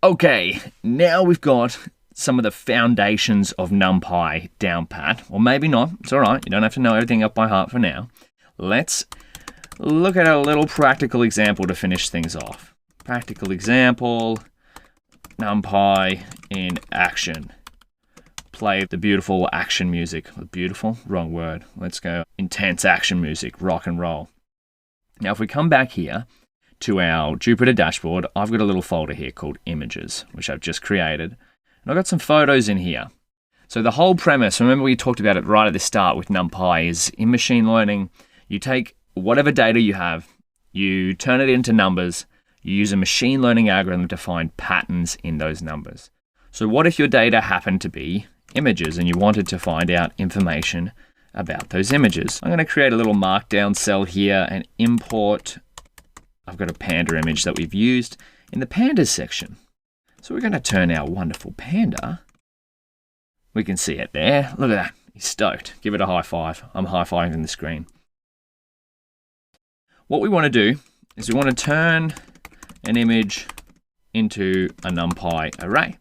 Okay, now we've got some of the foundations of NumPy down pat, or maybe not. It's all right. You don't have to know everything up by heart for now. Let's look at a little practical example to finish things off. Practical example, NumPy in action. Play the beautiful action music. Beautiful? Wrong word. Let's go intense action music, rock and roll. Now, if we come back here to our Jupyter dashboard, I've got a little folder here called Images, which I've just created. And I've got some photos in here. So the whole premise, remember we talked about it right at the start with NumPy, is in machine learning, you take whatever data you have, you turn it into numbers, you use a machine learning algorithm to find patterns in those numbers. So what if your data happened to be images and you wanted to find out information about those images? I'm going to create a little markdown cell here and import. I've got a panda image that we've used in the pandas section. So we're going to turn our wonderful panda. We can see it there. Look at that. He's stoked. Give it a high five. I'm high-fiving the screen. What we want to do is we want to turn an image into a NumPy array.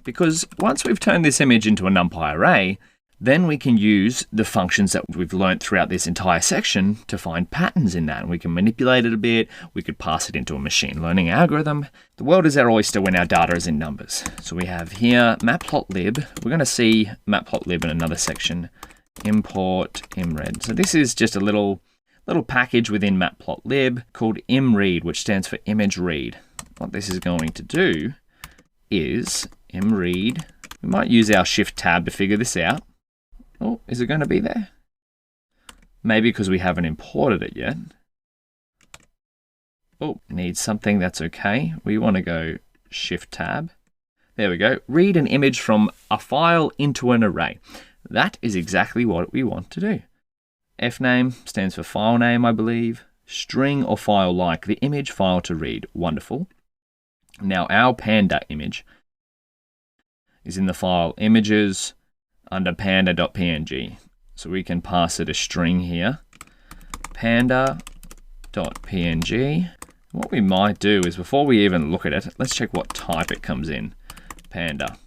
Because once we've turned this image into a NumPy array, then we can use the functions that we've learned throughout this entire section to find patterns in that. And we can manipulate it a bit. We could pass it into a machine learning algorithm. The world is our oyster when our data is in numbers. So we have here matplotlib. We're going to see matplotlib in another section. Import imread. So this is just a little package within matplotlib called imread, which stands for image read. What this is going to do is imread. We might use our shift tab to figure this out. Oh, is it going to be there? Maybe because we haven't imported it yet. Oh, needs something. That's okay. We want to go shift tab. There we go. Read an image from a file into an array. That is exactly what we want to do. Fname stands for file name, I believe. String or file like the image file to read. Wonderful. Now our panda image is in the file images under panda.png. So we can pass it a string here, panda.png. What we might do is before we even look at it, let's check what type it comes in, panda.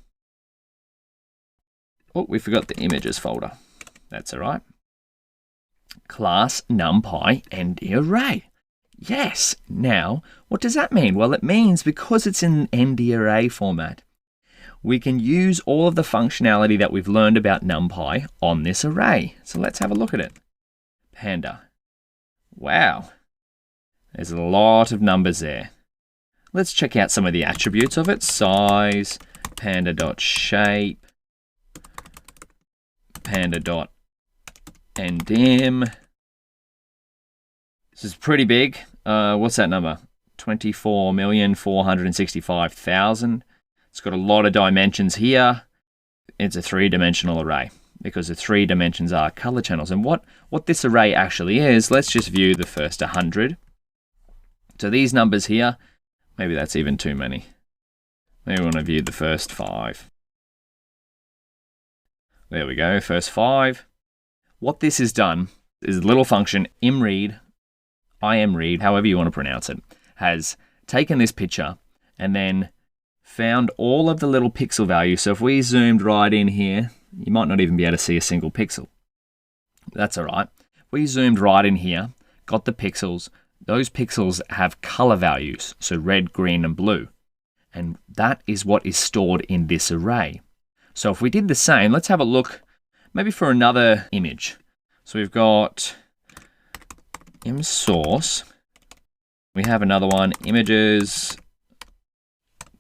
Oh, we forgot the images folder. That's all right. Class NumPy ND array. Yes. Now, what does that mean? Well, it means because it's in ND array format, we can use all of the functionality that we've learned about NumPy on this array. So let's have a look at it. Panda. Wow. There's a lot of numbers there. Let's check out some of the attributes of it. Size, panda.shape, panda.ndim. This is pretty big. What's that number? 24,465,000. It's got a lot of dimensions here. It's a three-dimensional array because the three dimensions are color channels. And what this array actually is, let's just view the first 100. So these numbers here, maybe that's even too many. Maybe we want to view the first 5. There we go, first 5. What this has done is a little function, imread, imread, however you want to pronounce it, has taken this picture and then found all of the little pixel values. So if we zoomed right in here, you might not even be able to see a single pixel. That's all right. We zoomed right in here, got the pixels. Those pixels have color values, so red, green, and blue. And that is what is stored in this array. So if we did the same, let's have a look maybe for another image. So we've got imsource. We have another one, images,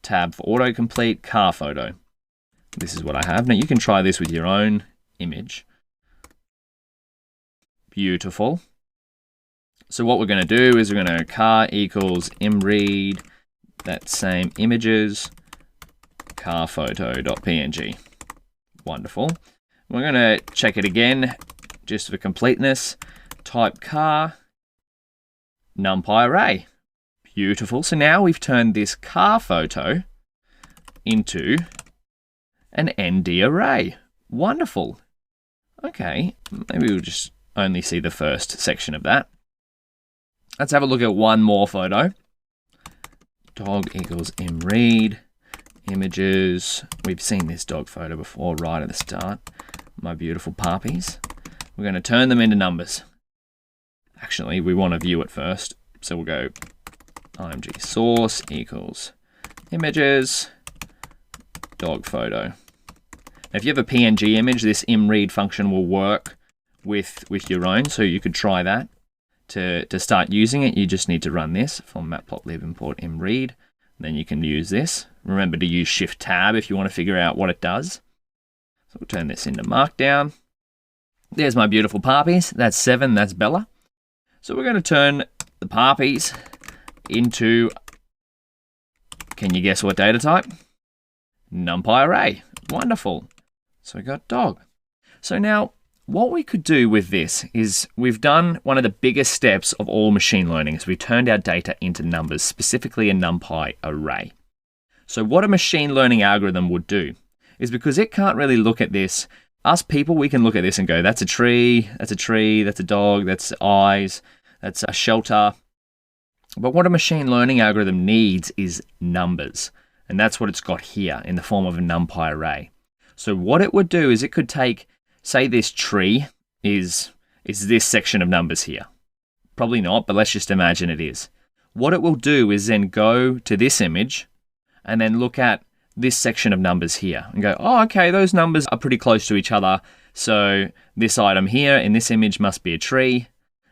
tab for autocomplete, car photo. This is what I have. Now you can try this with your own image. Beautiful. So what we're going to do is we're going to car equals imread that same images carphoto.png. Wonderful. We're going to check it again just for completeness. Type car NumPy array. Beautiful. So now we've turned this car photo into an ND array. Wonderful. Okay, maybe we'll just only see the first section of that. Let's have a look at one more photo. Dog equals imread images. We've seen this dog photo before right at the start. My beautiful puppies. We're going to turn them into numbers. Actually, we want to view it first. So we'll go img source equals images dog photo. Now, if you have a PNG image, this imread function will work with your own, so you could try that. To start using it, you just need to run this from matplotlib import imread. Then you can use this. Remember to use Shift Tab if you want to figure out what it does. So we'll turn this into Markdown. There's my beautiful puppies. That's 7, that's Bella. So we're going to turn the puppies into, can you guess what data type? NumPy array. Wonderful. So we got dog. So now what we could do with this is we've done one of the biggest steps of all machine learning is we turned our data into numbers, specifically a NumPy array. So what a machine learning algorithm would do is, because it can't really look at this, us people, we can look at this and go, that's a tree, that's a dog, that's eyes, that's a shelter. But what a machine learning algorithm needs is numbers. And that's what it's got here in the form of a NumPy array. So what it would do is it could take, say this tree is this section of numbers here. Probably not, but let's just imagine it is. What it will do is then go to this image and then look at this section of numbers here and go, oh, okay, those numbers are pretty close to each other. So this item here in this image must be a tree,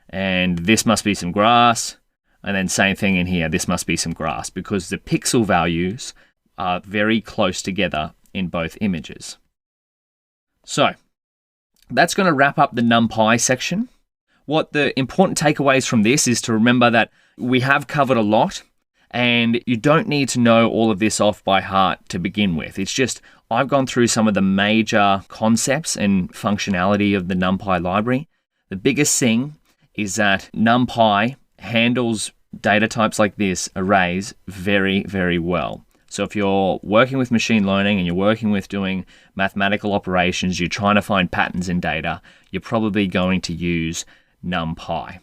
and this must be some grass. And then same thing in here, this must be some grass, because the pixel values are very close together in both images. So that's going to wrap up the NumPy section. What the important takeaways from this is to remember that we have covered a lot, and you don't need to know all of this off by heart to begin with. It's just, I've gone through some of the major concepts and functionality of the NumPy library. The biggest thing is that NumPy handles data types like this, arrays, very, very well. So if you're working with machine learning and you're working with doing mathematical operations, you're trying to find patterns in data, you're probably going to use NumPy.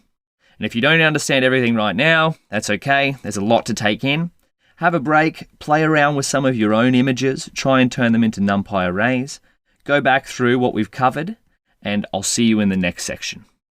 And if you don't understand everything right now, that's okay. There's a lot to take in. Have a break, play around with some of your own images, try and turn them into NumPy arrays, go back through what we've covered, and I'll see you in the next section.